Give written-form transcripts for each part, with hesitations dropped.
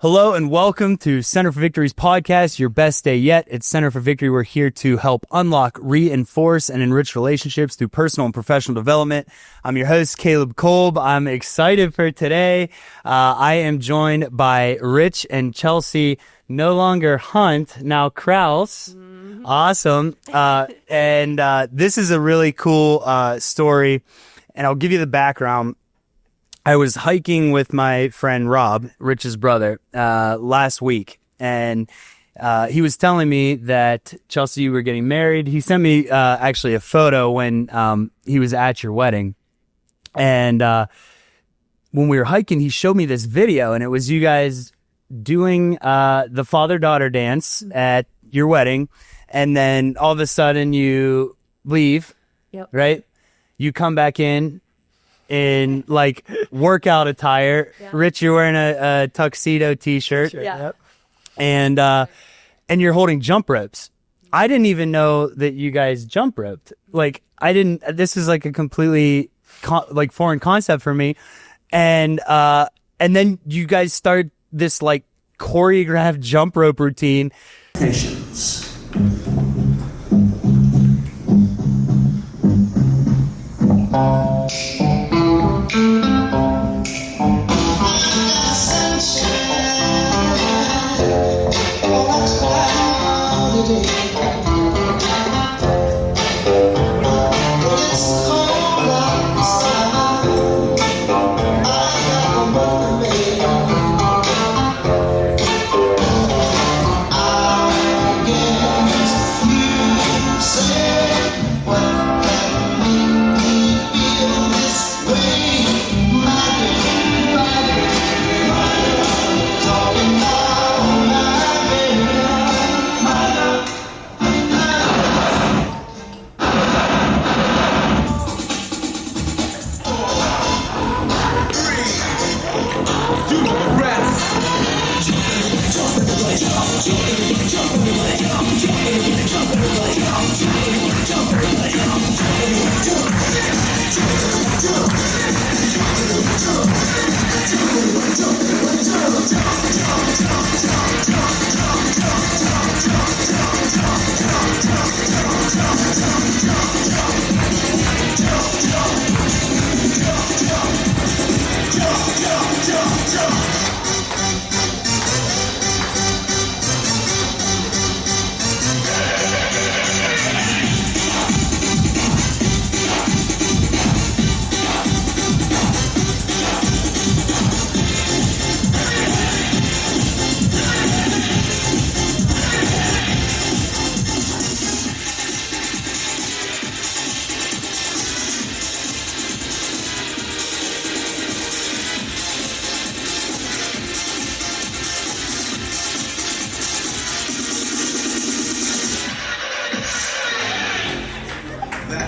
Hello and welcome to Center for Victory's podcast, your best day yet. It's Center for Victory. We're here to help unlock, reinforce, and enrich relationships through personal and professional development. I'm your host, Kolb. I'm excited for today. I am joined by Rich and Chelsea, no longer Hunt, now Krause. Awesome. And this is a really cool story, and I'll give you the background. I was hiking with my friend Rob, Rich's brother, last week, and he was telling me that, Chelsea, you were getting married. He sent me actually a photo when he was at your wedding, and when we were hiking, he showed me this video, and it was you guys doing the father-daughter dance at your wedding, and then all of a sudden you leave, right? You come back in like workout attire. Yeah. Rich, you're wearing a tuxedo t-shirt. And you're holding jump ropes. I didn't even know that you guys jump roped. This is like a completely foreign concept for me. And then you guys start this like choreographed jump rope routine. Patience.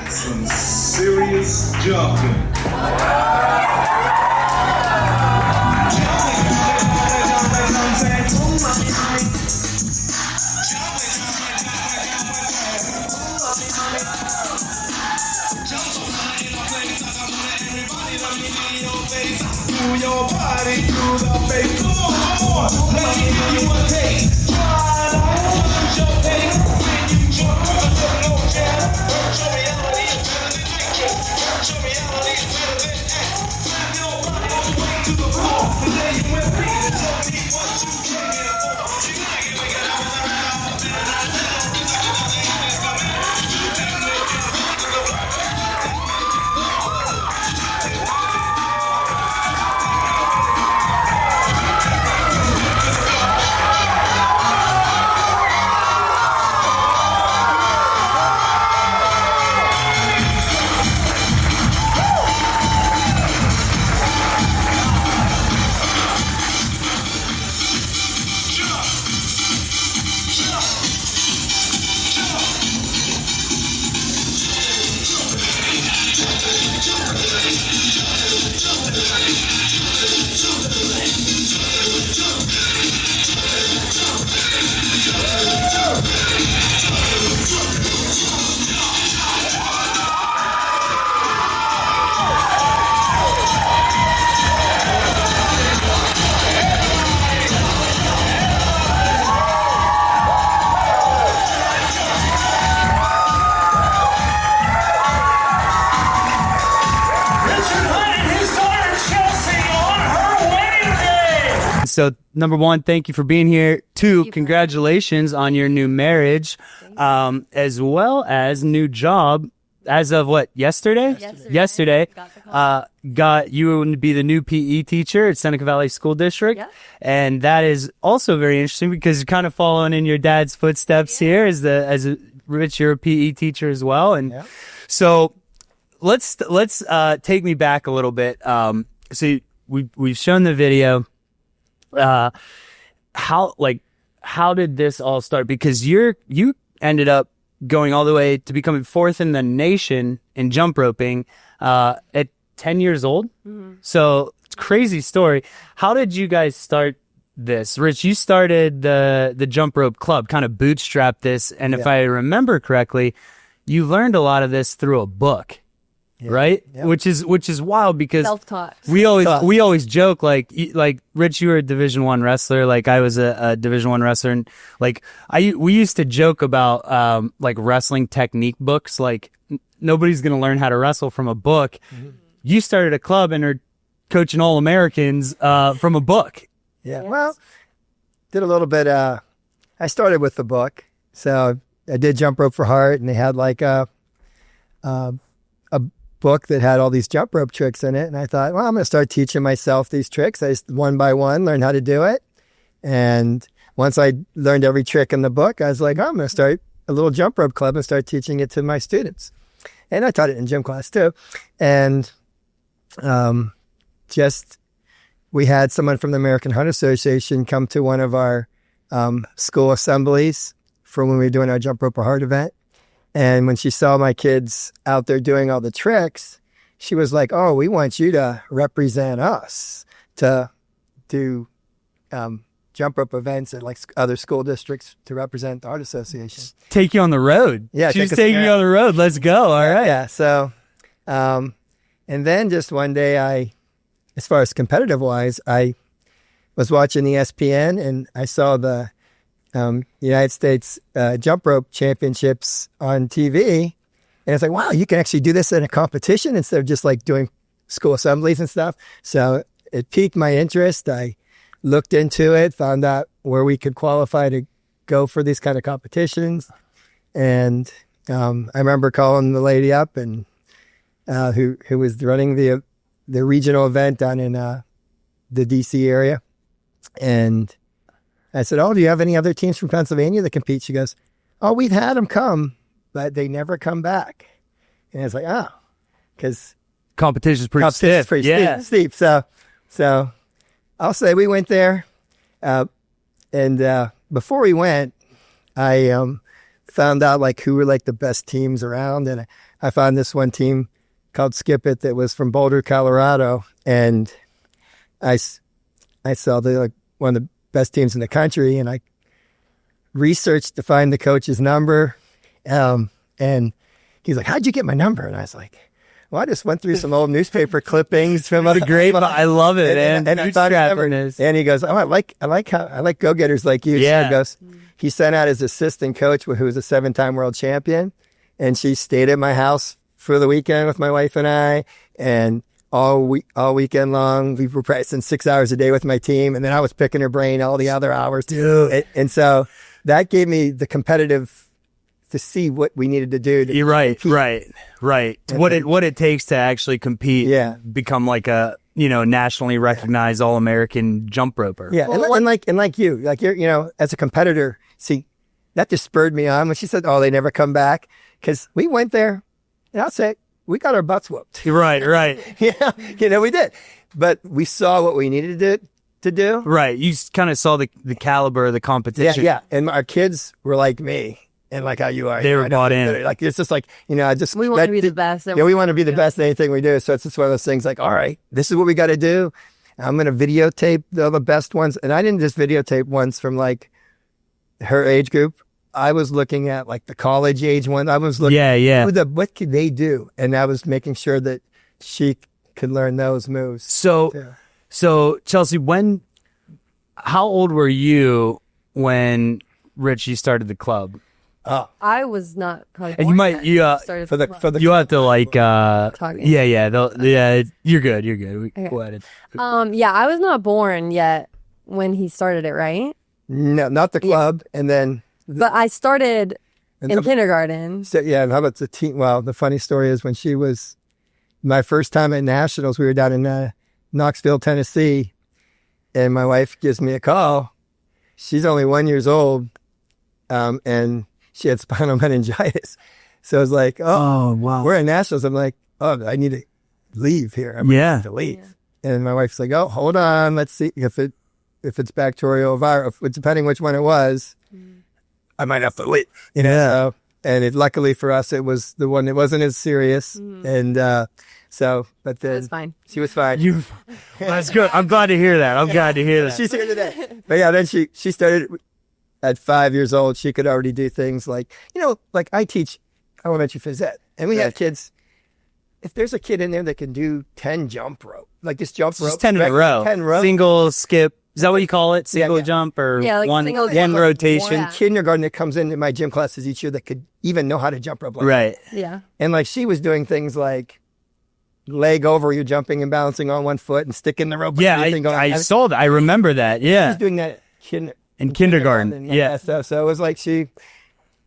Some serious jumping. Do your body, do the bass. Come on, let me give you a taste. Try to push your pace when you jump to the no jam. Virtual reality is better than nitro. Virtual reality is better than So number one, thank you for being here. Two, congratulations on your new marriage, as well as new job. As of what, yesterday? Yesterday. Got you would be the new PE teacher at Seneca Valley School District. Yep. And that is also very interesting because you're kind of following in your dad's footsteps here as Rich, you're a PE teacher as well. And so let's take me back a little bit. So we've shown the video. How did this all start? Because you ended up going all the way to becoming fourth in the nation in jump roping at 10 years old. So it's a crazy story. How did you guys start this? Rich, you started the jump rope club, kind of bootstrapped this. And if I remember correctly, you learned a lot of this through a book. Right? Yep. Which is wild because self-taught. We always joke like Rich, you were a Division I wrestler, like I was a Division I wrestler, and like we used to joke about like wrestling technique books, like nobody's gonna learn how to wrestle from a book. You started a club and are coaching all Americans from a book. Well, did a little bit I started with the book. So I did Jump Rope for Heart, and they had like a book that had all these jump rope tricks in it. And I thought, well, I'm going to start teaching myself these tricks. I just one by one learned how to do it. And once I learned every trick in the book, I was like, I'm going to start a little jump rope club and start teaching it to my students. And I taught it in gym class too. And we had someone from the American Heart Association come to one of our school assemblies for when we were doing our Jump Rope for Heart event. And when she saw my kids out there doing all the tricks, she was like, oh, we want you to represent us to do jump rope events at like other school districts to represent the Art Association. Take you on the road. Yeah. She's taking you on the road. Let's go. All right. Yeah. So, and then just one day as far as competitive wise, I was watching ESPN and I saw the United States jump rope championships on TV. And it's like, wow, you can actually do this in a competition instead of just like doing school assemblies and stuff. So it piqued my interest. I looked into it, found out where we could qualify to go for these kind of competitions. And I remember calling the lady up and who was running the regional event down in the DC area. And I said, oh, do you have any other teams from Pennsylvania that compete? She goes, oh, we've had them come, but they never come back. And I was like, oh, because competition's pretty stiff. Steep. So I'll say we went there. And before we went, I found out like who were like the best teams around. And I found this one team called Skip It that was from Boulder, Colorado. And I saw they're like one of the best teams in the country, and I researched to find the coach's number. And he's like, how'd you get my number? And I was like, well, I just went through some old newspaper clippings from the great. I love it. And I found his number. And he goes, oh, I like go-getters like you. Yeah. So he goes, he sent out his assistant coach, who was a 7-time world champion. And she stayed at my house for the weekend with my wife and I. And all weekend long, we were practicing 6 hours a day with my team. And then I was picking her brain all the other hours. Dude. And so that gave me the competitive to see what we needed to do. You're right. What it takes to actually compete. Yeah. Become like a, nationally recognized All-American jump roper. Yeah. And like you, you're, as a competitor, see, that just spurred me on when she said, oh, they never come back. Cause we went there and I'll say, we got our butts whooped. Right. Yeah, we did. But we saw what we needed to do. Right. You kind of saw the caliber of the competition. Yeah. And our kids were like me and like how you are. They were bought in. Like, it's just like, we want to be the best. Yeah, we want to be the best at anything we do. So it's just one of those things like, all right, this is what we got to do. I'm going to videotape the best ones. And I didn't just videotape ones from like her age group. I was looking at like the college age one. I was looking at what could they do? And I was making sure that she could learn those moves. So Chelsea, how old were you when Richie started the club? Oh, I was not probably. And you might you have to like you're good. Okay. Go ahead. Yeah, I was not born yet when he started it, right? No, not the club. And then, But I started in kindergarten. so, yeah, and how about the team? Well, the funny story is when she was my first time at nationals, we were down in Knoxville, Tennessee, and my wife gives me a call. She's only 1 year old, and she had spinal meningitis. So I was like, Oh, wow. we're at nationals. I'm like, oh, I need to leave here. I'm Yeah. to leave. And my wife's like, oh, hold on. Let's see if it's bacterial or viral, depending which one it was. I might have to leave. You know? Yeah. So, and luckily for us, it was the one that wasn't as serious. And but then It's fine. she was fine. That's good. I'm glad to hear that. I'm glad to hear that. She's here today. But yeah, then she started at 5 years old. She could already do things like, like I teach elementary phys ed, and we have kids. If there's a kid in there that can do 10 jump rope, like this jump rope, Just 10 in a row. 10 row. Single, skip. Is that what you call it? Single yeah. jump or Yeah, like one single one jump. rotation? Yeah. Kindergarten that comes into my gym classes each year that could even know how to jump rope. Like Right. Yeah. And like she was doing things like leg over, you're jumping and balancing on one foot and sticking the rope. Yeah, and everything I going. saw that. I remember that. She Yeah. was doing that In kindergarten. and Yeah. So it was like she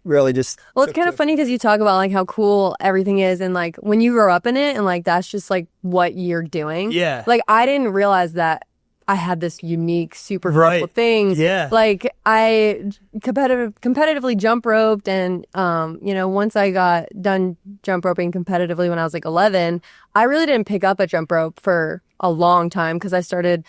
really just. Well, it's kind of funny because you talk about like how cool everything is, and like when you grow up in it, and like that's just like what you're doing. Yeah. Like I didn't realize that I had this unique, super Right. cool thing. Yeah. Like I competitively jump roped, and once I got done jump roping competitively when I was like 11, I really didn't pick up a jump rope for a long time because I started,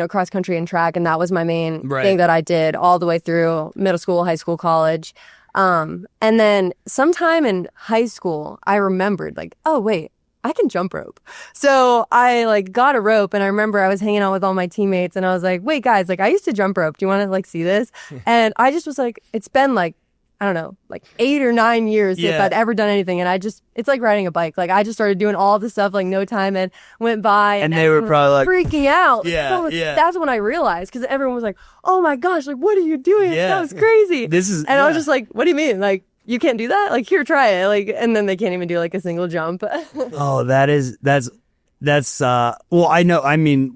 cross country and track, and that was my main Right. thing that I did all the way through middle school, high school, college. And then sometime in high school, I remembered like, oh wait, I can jump rope. So I like got a rope, and I remember I was hanging out with all my teammates, and I was like, wait guys, like I used to jump rope. Do you want to like see this? And I just was like, it's been like, I don't know, like 8 or 9 years since Yeah. I'd ever done anything. And it's like riding a bike. Like I just started doing all this stuff, like no time and went by. And they were everyone was probably like, freaking out. Yeah, So yeah. That's when I realized, because everyone was like, oh my gosh, like what are you doing? Yeah. That was crazy. This is- And I was yeah. just like, what do you mean? Like, you can't do that? Like, here, try it. Like, and then they can't even do like a single jump. Oh, that's well, I know. I mean,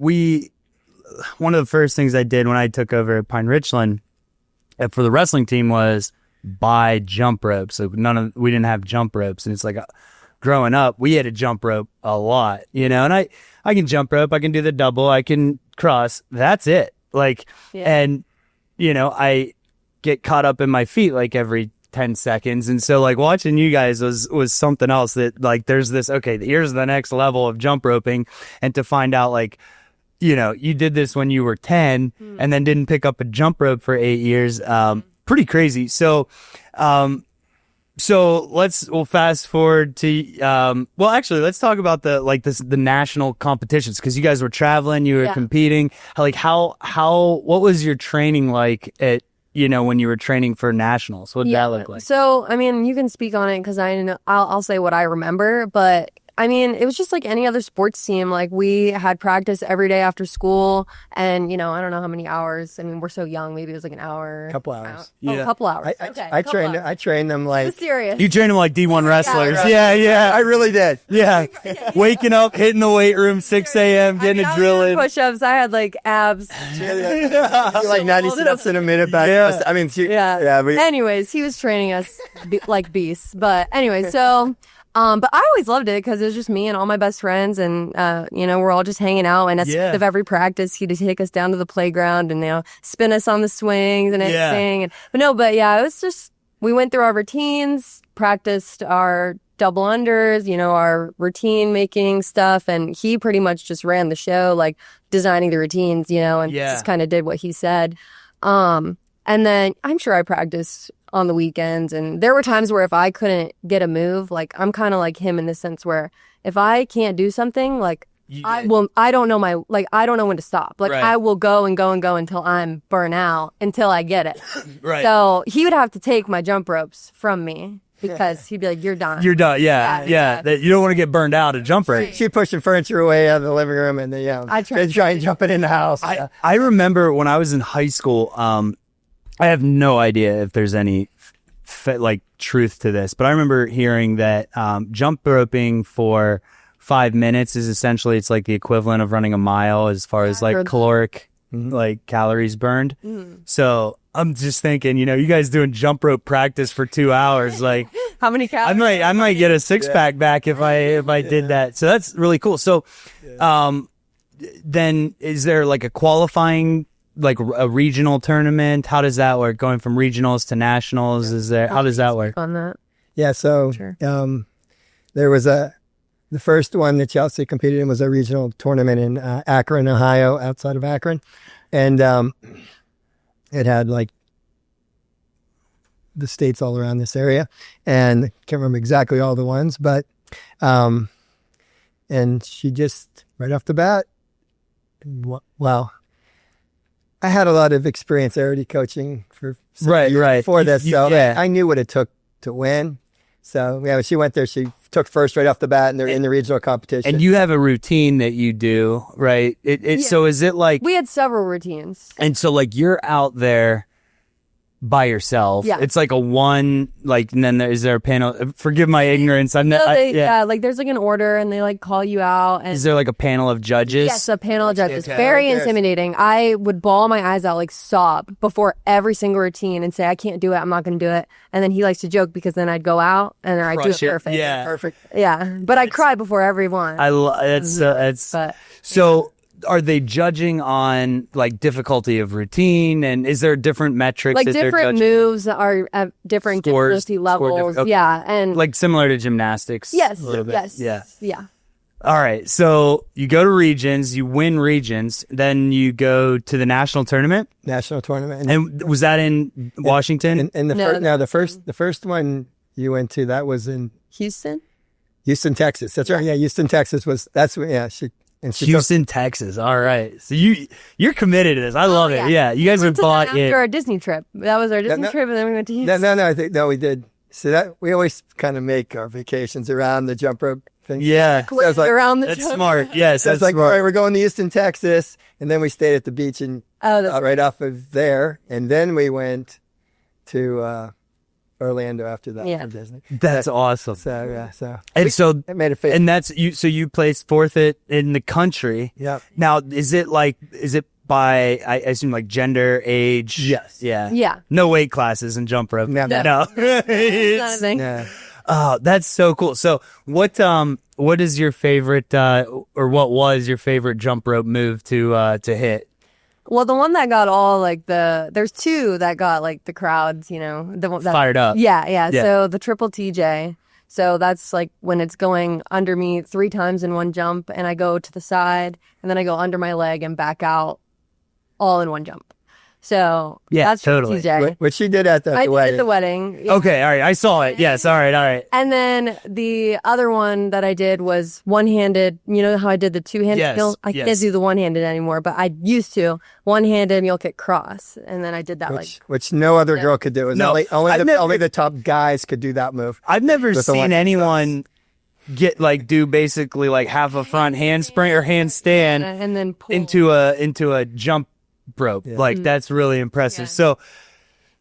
one of the first things I did when I took over at Pine Richland for the wrestling team was buy jump ropes. So we didn't have jump ropes, and it's like growing up, we had a jump rope a lot, and I can jump rope, I can do the double, I can cross. That's it. Like, Yeah. and I get caught up in my feet like every 10 seconds. And so like watching you guys was something else that like, there's this, okay, here's the next level of jump roping. And to find out like, you did this when you were 10 and then didn't pick up a jump rope for 8 years. Pretty crazy. So we'll fast forward to, actually let's talk about the national competitions. Cause you guys were traveling, you were Yeah. competing. What was your training like at, when you were training for nationals? What did that look like? So, I mean, you can speak on it because I know I'll say what I remember, but I mean, it was just like any other sports team. Like we had practice every day after school, and I don't know how many hours. I mean, we're so young. Maybe it was like an hour, Couple hours. Oh, Yeah. a couple hours. I Couple trained. hours. I trained them It like. was serious. You trained them like D1 wrestlers. Yeah. Yeah. I really did. Yeah. Waking up, hitting the weight room, 6 a.m., getting a drill in. Push-ups. I had like abs. Like 90 steps in a minute back. Yeah. I mean, Yeah. We, Anyways, he was training us like beasts. But anyway, so, but I always loved it because it was just me and all my best friends, and we're all just hanging out. And at the end of every practice, he'd take us down to the playground and spin us on the swings and everything. Yeah. But it was just, we went through our routines, practiced our double unders, our routine making stuff, and he pretty much just ran the show, like designing the routines, and just kind of did what he said. And then I'm sure I practiced on the weekends, and there were times where if I couldn't get a move, like I'm kind of like him in the sense where if I can't do something, like I don't know when to stop. Like Right. I will go and go and go until I'm burnt out until I get it. Right. So he would have to take my jump ropes from me because he'd be like, "You're done." You're done. Yeah. Yeah. That you don't want to get burned out at jump rate. she pushing furniture away out of the living room, and I tried they try and jump it in the house. I remember when I was in high school, I have no idea if there's any truth to this, but I remember hearing that jump roping for 5 minutes is essentially, it's like the equivalent of running a mile as far as like I've heard caloric like calories burned. Mm-hmm. So I'm just thinking, you guys doing jump rope practice for 2 hours, like How many calories? I might get a six pack back if I did that. So that's really cool. So, then is there like a qualifying, like a regional tournament? How does that work? Going from regionals to nationals? How does that work? On that. Yeah, so Sure. there was the first one that Chelsea competed in was a regional tournament in Akron, Ohio, outside of Akron. And it had like the states all around this area. And I can't remember exactly all the ones, but and she just, right off the bat, well, I had a lot of experience already coaching for some Right, years right. before this, so yeah. I knew what it took to win. So yeah, when she went there, she took first right off the bat, and they're in the regional competition. And you have a routine that you do, right? So is it like, We had several routines. and so like you're out there by yourself. Yeah. It's like a one, like, and then is there a panel? Forgive my ignorance. I'm not, So they, yeah. like there's like an order and they like call you out and Is there like a panel of judges? yes, a panel of judges. Okay. Very Yes. intimidating. I would bawl my eyes out, like sob before every single routine and say, I can't do it. I'm not going to do it. And then he likes to joke because then I'd go out and I'd do Crush it it. perfect. Yeah. Perfect. Yeah. But I cry before every one. That's But so. Are they judging on like difficulty of routine, and is there different metrics? like that they're different judging? moves are at different Scores- difficulty score levels. okay. Yeah. And Like similar to gymnastics. yes. a little bit. Yes. Yeah. Yeah. All right. So you go to regions, you win regions, then you go to the national tournament. National tournament. And was that in Washington? And No. the first one you went to, that was in Houston? Houston, Texas. That's right. Yeah, Houston, Texas she Houston, Texas. All right. So you're committed to this. I love it. Yeah. You guys We are went to that bought after in. our Disney trip. That was our Disney trip, and then we went to Houston. No, I think we did. So that we always kind of make our vacations around the jump rope thing. Yeah. So I was like, around the That's jump. smart. Yes. so That's it's like, smart. all right, we're going to Houston, Texas, and then we stayed at the beach and Oh, that's right off of there, and then we went to Orlando after that Yeah. for Disney. That's awesome. So yeah, so And so, it made it fit. and that's you. So you placed fourth in the country. Yep. Now, is it by, I assume, like gender, age? Yes. Yeah. Yeah. No weight classes in jump rope. No. No. It's not a thing. Yeah. Oh, that's so cool. So what is your favorite, or what was your favorite jump rope move to hit? Well, the one that got all like there's two that got like the crowds, the one that Fired up. Yeah. Yeah. So the triple TJ. So that's like when it's going under me 3 times in one jump, and I go to the side, and then I go under my leg and back out, all in one jump. So Yeah, that's totally. TJ. What she did at the I did wedding. at the wedding. Yeah. Okay. All right. I saw it. Yes. All right. And then the other one that I did was one-handed. You know how I did the two-handed Yes, mule? I yes. can't do the one-handed anymore, but I used to. One-handed mule kick cross. And then I did that which no other girl could do. It was No, only I've never- only the top guys could do that move. I've never With the seen one- anyone do basically like half a front handspring or handstand and then pull. into a jump rope. Like that's really impressive. Yeah.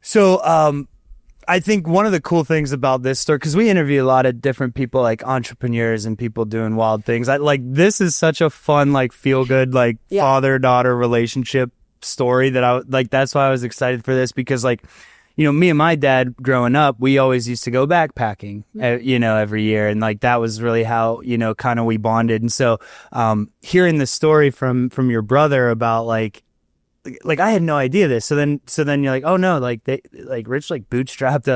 So I think one of the cool things about this story, because we interview a lot of different people, like entrepreneurs and people doing wild things. This is such a fun, like feel good, like Yeah. father-daughter relationship story that that's why I was excited for this, because me and my dad growing up, we always used to go backpacking, every year. And that was really how, kind of we bonded. And so, hearing the story from your brother about I had no idea this. So then you're like, oh no, Rich bootstrapped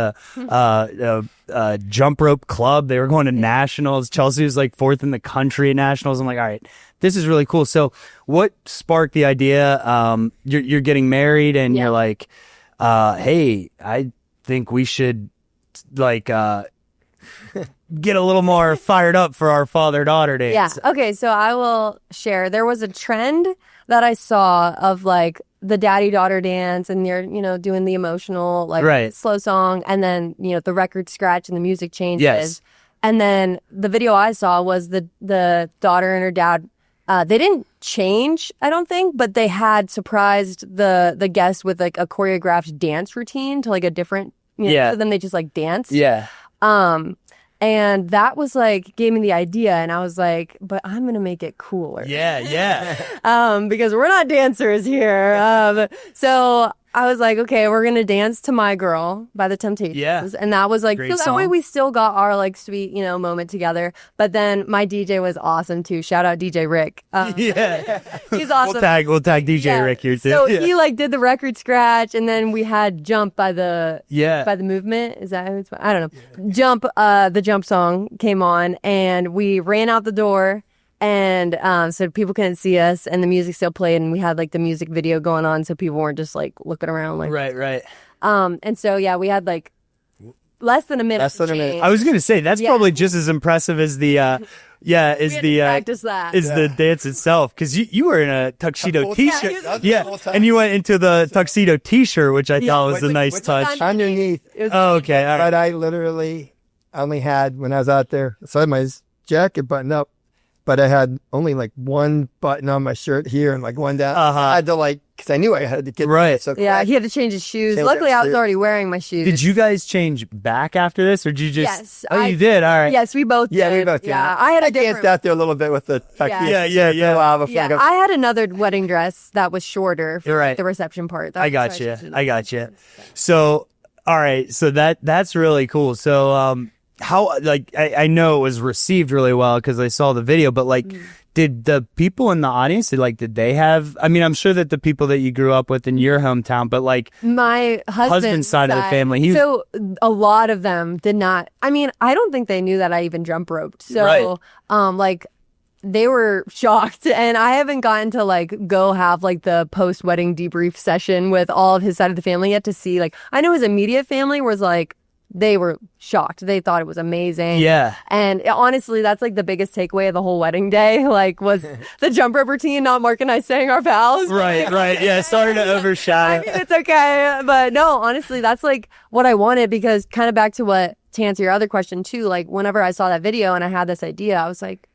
a jump rope club. They were going to nationals. Chelsea was 4th in the country at nationals. I'm like, all right, this is really cool. So what sparked the idea? You're getting married and Yeah. you're like, hey, I think we should get a little more fired up for our father-daughter days. Yeah. Okay. So I will share. There was a trend that I saw of the daddy-daughter dance, and you're, doing the emotional, Right. slow song, and then, the record scratch and the music changes. Yes. And then the video I saw was the daughter and her dad. They didn't change, I don't think, but they had surprised the guest with a choreographed dance routine to a different, Yeah. so then they just dance. Yeah. And that was like, gave me the idea. And I was like, but I'm going to make it cooler. Yeah. Because we're not dancers here. So I was like, okay, we're going to dance to My Girl by the Temptations. Yeah. And that was like, Great so that song. way we still got our like sweet, moment together. But then my DJ was awesome too. Shout out DJ Rick. Yeah. He's awesome. We'll tag DJ Yeah. Rick here too. So Yeah. he like did the record scratch, and then we had Jump by the Yeah. by the Movement. Is that who it's by? I don't know. Jump, the Jump song came on, and we ran out the door, and so people couldn't see us, and the music still played, and we had like the music video going on, so people weren't just like looking around like Right. And so yeah, we had like less than a minute. Less than a minute. change. I was gonna say that's Yeah. probably just as impressive as the We had to practice that. is the dance itself, because you were in a tuxedo whole t-shirt, time. yeah, The whole time. and you went into the tuxedo t-shirt, which I thought was a nice touch. Underneath. It was- Oh, okay, all right. But I literally only had, when I was out there, so I had my jacket buttoned up, but I had only like one button on my shirt here and like one down. Uh-huh. I had to like, because I knew I had to get Right. So yeah, he had to change his shoes. Change Luckily, I was that. already wearing my shoes. Did you guys change back after this, or did you just? Yes, Oh, you did. All right. Yes, we both Yeah, did. we both did. Yeah, I had a danced different. out there a little bit with the tuxedo. Yeah. Yeah. Yeah, I had another wedding dress that was shorter for You're right. the reception part. I got you. So, all right. So that's really cool. So, how, like, I know it was received really well because I saw the video, but like, did the people in the audience, did they have, I mean, I'm sure that the people that you grew up with in your hometown, but like, My husband's side of the family, so a lot of them did not. I mean, I don't think they knew that I even jump roped. So, Right. like, they were shocked, and I haven't gotten to like go have like the post wedding debrief session with all of his side of the family yet to see. Like, I know his immediate family was like, they were shocked. They thought it was amazing. Yeah. And honestly, that's like the biggest takeaway of the whole wedding day, like, was the jump rope routine, not Mark and I saying our vows. Right. Yeah. Sorry to I overshadow. mean, it's okay. But no, honestly, that's like what I wanted, because kind of back to answer your other question too, like whenever I saw that video and I had this idea, I was like,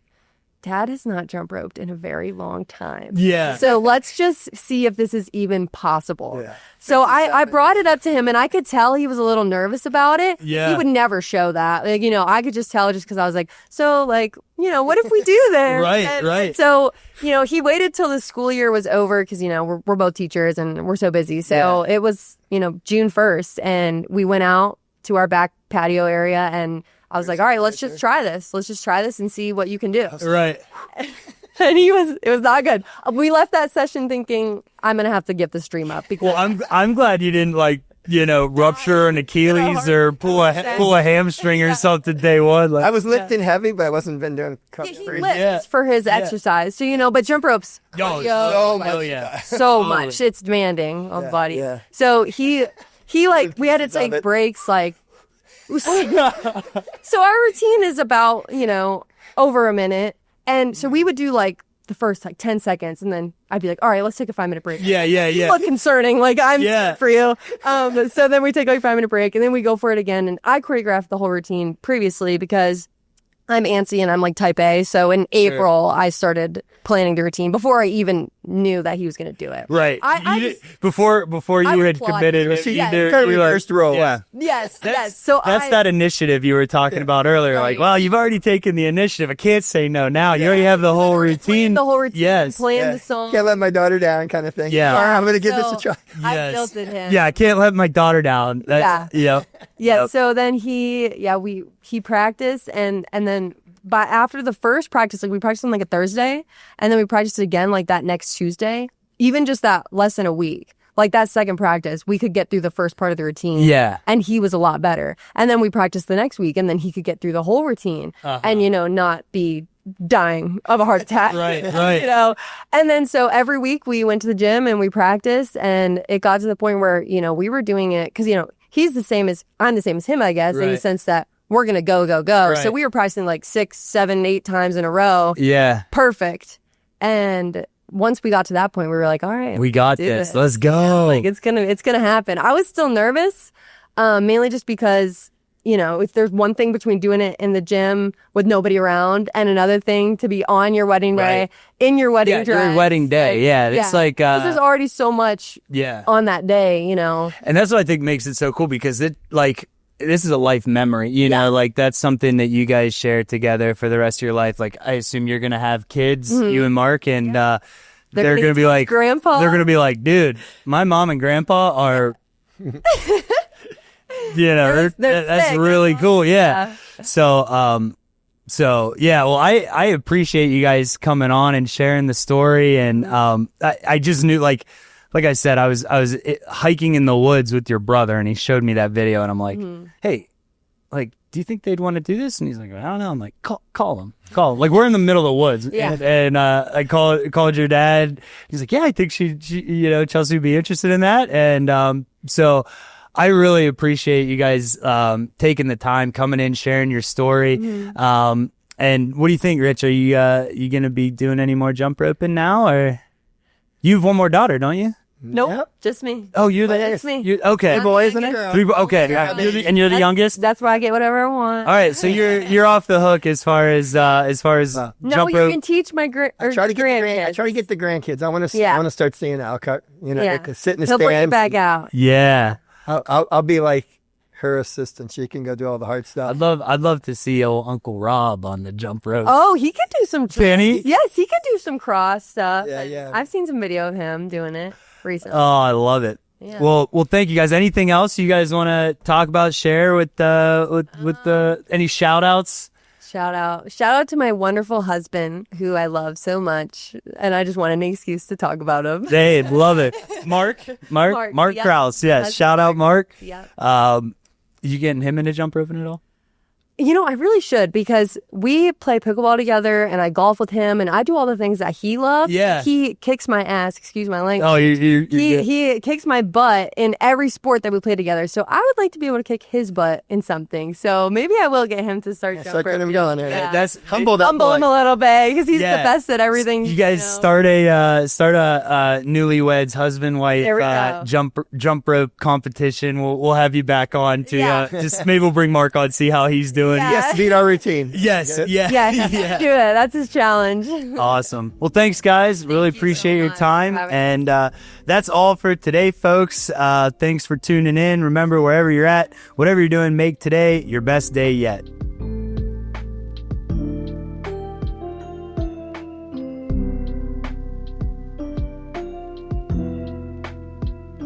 Dad has not jump roped in a very long time. Yeah. So let's just see if this is even possible. Yeah. So I brought it up to him, and I could tell he was a little nervous about it. Yeah. He would never show that. Like, I could just tell, just because I was like, so like, what if we do this? Right, And right. so, he waited till the school year was over, because, we're both teachers and we're so busy. So it was, June 1st, and we went out to our back patio area, and I was like, all right, let's just try this. Let's just try this and see what you can do. Right. And it was not good. We left that session thinking, I'm going to have to get the stream up, because Well, I'm glad you didn't rupture an Achilles or pull a hamstring or something day one. Like, I was lifting heavy, but I wasn't been doing he crazy. lifts for his exercise. So, but jump ropes, Yo, So much. hell yeah. so much. It's demanding on the body. yeah. So he like, we had to take it. breaks, like, so our routine is about, over a minute. And so we would do like the first like 10 seconds, and then I'd be like, all right, let's take a 5-minute break. Yeah. You look concerning. Like, I'm Yeah. scared for you. So then we take like a 5-minute break, and then we go for it again. And I choreographed the whole routine previously, because I'm antsy and I'm like type A. So in April, I started planning the routine before I even knew that he was going to do it. Right. I You just- did- before I you had applaud committed, you. Yeah. either Kind of you were like- reversed role. Yeah. Yes. That's So that's that initiative you were talking about earlier. Like, Right. well, you've already taken the initiative. I can't say no now. You already have the whole routine. the whole routine, Yes. planned the song. Can't let my daughter down, kind of thing. Yeah. All right, I'm going to give this So a try. I Yes. built it him. Yeah, I can't let my daughter down. That's, yeah. Yeah. Yep. So then he practiced, and then after the first practice, like we practiced on like a Thursday, and then we practiced again like that next Tuesday. Even just that less than a week, like that second practice, we could get through the first part of the routine. Yeah. And he was a lot better. And then we practiced the next week, and then he could get through the whole routine and, not be dying of a heart attack. Right. And then so every week we went to the gym and we practiced, and it got to the point where, we were doing it because, I'm the same as him, I guess, in the Right. sense that we're going to go. Right. So we were practicing like 6, 7, 8 times in a row. Yeah. Perfect. And once we got to that point, we were like, all right, We got do this. Let's go. Like, it's gonna happen. I was still nervous, mainly just because, if there's one thing between doing it in the gym with nobody around, and another thing to be on your wedding day, Right. in your wedding Yeah, dress. your wedding day. Yeah. It's like, 'Cause there's already so much yeah. on that day, And that's what I think makes it so cool, because it, like, this is a life memory, you know, like that's something that you guys share together for the rest of your life. Like I assume you're going to have kids, you and Mark, and they're going to be like, Grandpa. They're going to be like, dude, my mom and grandpa are, you know, that's sick. really cool. Yeah. So yeah, well, I appreciate you guys coming on and sharing the story. And, I just knew like I said, I was hiking in the woods with your brother and he showed me that video and I'm like, hey, like, do you think they'd want to do this? And he's like, I don't know. I'm like, call them. Like we're in the middle of the woods. Yeah. And I called your dad. He's like, yeah, I think she you know, Chelsea would be interested in that. And, so I really appreciate you guys, taking the time, coming in, sharing your story. And what do you think, Rich? Are you going to be doing any more jump roping now, or you have one more daughter, don't you? Nope, Yep. just me. Oh, you're the Just me. okay. Boy, isn't it? Okay, and you're the youngest. That's why I get whatever I want. All right, so you're off the hook as far as No, jump you rope. can teach my I try to get grandkids. I try to get the grandkids. I want to. Yeah. I want to start seeing Alcott. You know, Yeah. they could sit in the He'll bring you stand. back out. Yeah, I'll be like her assistant. She can go do all the hard stuff. I'd love to see old Uncle Rob on the jump rope. Oh, he can do some. Can he? Yes, he can do some cross stuff. Yeah, and yeah. I've seen some video of him doing it recently. Oh, I love it. Yeah. Well, thank you guys. Anything else you guys want to talk about? Share with any shout outs? Shout out to my wonderful husband, who I love so much, and I just want an excuse to talk about him. They love it. Mark Yep. Krause. Yes, That's shout out Mark. Yep. You getting him into jump roping at all? You know, I really should, because we play pickleball together and I golf with him and I do all the things that he loves. Yeah. He kicks my ass, excuse my language. Oh, you're good. He kicks my butt in every sport that we play together. So I would like to be able to kick his butt in something. So maybe I will get him to start Start getting him going there. Yeah. That's Humble that Humble boy. him a little bit because he's Yeah. the best at everything. You guys know. start a newlyweds husband wife There we go. jump rope competition. We'll have you back on to Yeah. just maybe we'll bring Mark on, see how he's doing. Yeah. Yes, beat our routine. Yes. Good? Yeah. Yeah, do it. That's his challenge. Awesome. Well, thanks, guys. Really you so appreciate your much time. for having And that's all for today, folks. Thanks for tuning in. Remember, wherever you're at, whatever you're doing, make today your best day yet.